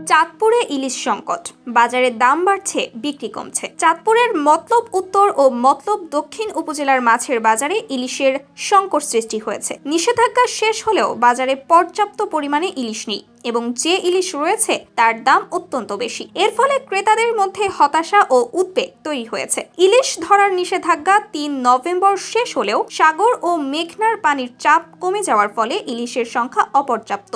চাঁদপুরে ইলিশ সংকট, বাজারে দাম বাড়ছে, বিক্রি কমছে। চাঁদপুরের মতলব উত্তর ও মতলব দক্ষিণ উপজেলার মাছের বাজারে ইলিশের সংকট সৃষ্টি হয়েছে। নিষেধাজ্ঞা শেষ হলেও বাজারে পর্যাপ্ত পরিমাণে ইলিশ নেই এবং যে ইলিশ রয়েছে তার দাম অত্যন্ত বেশি। এর ফলে ক্রেতাদের মধ্যে হতাশা ও উদ্বেগ তৈরি হয়েছে। ইলিশ ধরার নিষেধাজ্ঞা ৩ নভেম্বর শেষ হলেও সাগর ও মেঘনার পানির চাপ কমে যাওয়ার ফলে ইলিশের সংখ্যা অপর্যাপ্ত।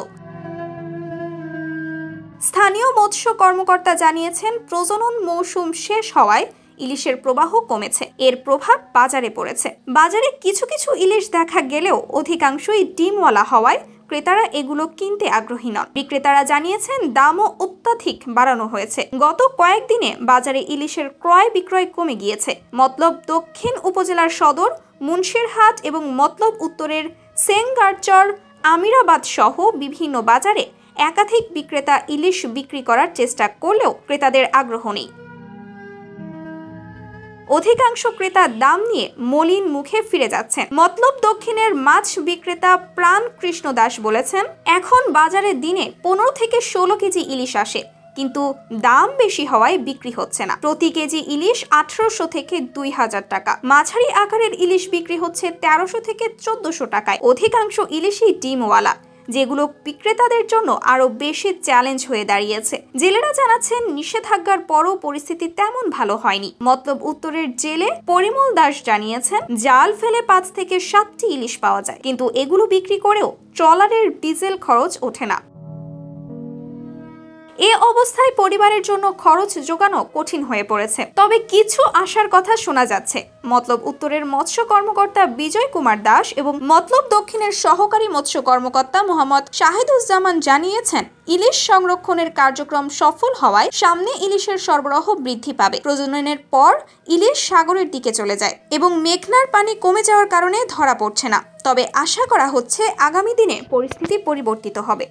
স্থানীয় মৎস্য কর্মকর্তা জানিয়েছেন, প্রজনন মৌসুম শেষ হওয়ায় ইলিশের প্রবাহ কমেছে। এর প্রভাব বাজারে পড়েছে। বাজারে কিছু কিছু ইলিশ দেখা গেলেও অধিকাংশই ডিমওয়ালা হওয়ায় ক্রেতারা এগুলো কিনতে আগ্রহী নন। বিক্রেতারা জানিয়েছেন, দামও অত্যাধিক বাড়ানো হয়েছে। গত কয়েকদিনে বাজারে ইলিশের ক্রয় বিক্রয় কমে গিয়েছে। মতলব দক্ষিণ উপজেলার সদর, মুন্সিরহাট এবং মতলব উত্তরের সেঙ্গারচর, আমিরাবাদ সহ বিভিন্ন বাজারে একাধিক বিক্রেতা ইলিশ বিক্রি করার চেষ্টা করলেও ক্রেতাদের আগ্রহ নেই। অধিকাংশ ক্রেতা দাম নিয়ে মলিন মুখে ফিরে যাচ্ছেন। মতলব দক্ষিণের মাছ বিক্রেতা প্রাণ কৃষ্ণ দাস বলেছেন, এখন বাজারে দিনে 15 থেকে 16 কেজি ইলিশ আসে, কিন্তু দাম বেশি হওয়ায় বিক্রি হচ্ছে না। প্রতি কেজি ইলিশ 1800 থেকে 2000 টাকা। মাঝারি আকারের ইলিশ বিক্রি হচ্ছে 1300 থেকে 1400 টাকায়। অধিকাংশ ইলিশই ডিমওয়ালা, যেগুলো বিক্রেতাদের জন্য আরো বেশি চ্যালেঞ্জ হয়ে দাঁড়িয়েছে। জেলেরা জানাচ্ছেন, নিষেধাজ্ঞার পরও পরিস্থিতি তেমন ভালো হয়নি। মতলব উত্তরের জেলে পরিমল দাস জানিয়েছেন, জাল ফেলে 5 থেকে 7টি ইলিশ পাওয়া যায়, কিন্তু এগুলো বিক্রি করেও ট্রলারের ডিজেল খরচ ওঠে না। এ অবস্থায় পরিবারের জন্য খরচ জোগানো কঠিন হয়ে পড়েছে। তবে কিছু আশার কথা শোনা যাচ্ছে। মতলব উত্তরের মৎস্য কর্মকর্তা বিজয় কুমার দাস এবং মতলব দক্ষিণের সহকারী মৎস্য কর্মকর্তা মোহাম্মদ শাহিদুজ্জামান জানিয়েছেন, ইলিশ সংরক্ষণের কার্যক্রম সফল হওয়ায় সামনে ইলিশের সরবরাহ বৃদ্ধি পাবে। প্রজননের পর ইলিশ সাগরের দিকে চলে যায় এবং মেঘনার পানি কমে যাওয়ার কারণে ধরা পড়ছে না। তবে আশা করা হচ্ছে আগামী দিনে পরিস্থিতি পরিবর্তিত হবে।